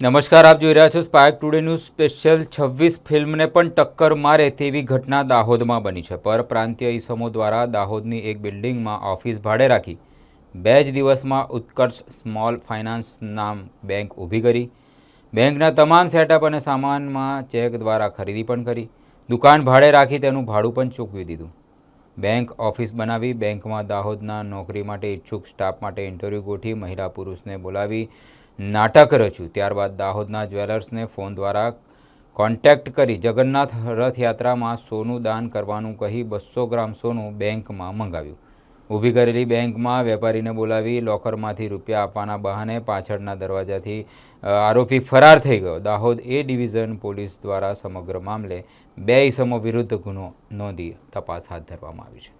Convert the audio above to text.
નમસ્કાર, આપ જોઈ રહ્યા છો સ્પાર્ક ટુડે ન્યૂઝ સ્પેશિયલ। 26 ફિલ્મને પણ ટક્કર મારે તેવી ઘટના દાહોદમાં બની છે। પરપ્રાંતીય ઇસમો દ્વારા દાહોદની એક બિલ્ડિંગમાં ઓફિસ ભાડે રાખી 2 જ દિવસમાં ઉત્કર્ષ સ્મોલ ફાઇનાન્સ નામ બેંક ઊભી કરી। બેંકના તમામ સેટઅપ અને સામાનમાં ચેક દ્વારા ખરીદી પણ કરી। દુકાન ભાડે રાખી તેનું ભાડું પણ ચૂકવી દીધું। બેંક ઓફિસ બનાવી બેંકમાં દાહોદના નોકરી માટે ઈચ્છુક સ્ટાફ માટે ઇન્ટરવ્યૂ ગોઠવી મહિલા પુરુષને બોલાવી નાટક રચ્યું। ત્યારબાદ દાહોદના જ્વેલર્સને ફોન દ્વારા કોન્ટેક્ટ કરી જગન્નાથ રથયાત્રામાં સોનું દાન કરવાનું કહી 200 ગ્રામ સોનું બેંકમાં મંગાવ્યું। ઊભી કરેલી બેંકમાં વેપારીને બોલાવી લોકરમાંથી રૂપિયા આપવાના બહાને પાછળના દરવાજાથી આરોપી ફરાર થઈ ગયો। દાહોદ એ ડિવિઝન પોલીસ દ્વારા સમગ્ર મામલે 2 ઇસમો વિરુદ્ધ ગુનો નોંધી તપાસ હાથ ધરવામાં આવી છે।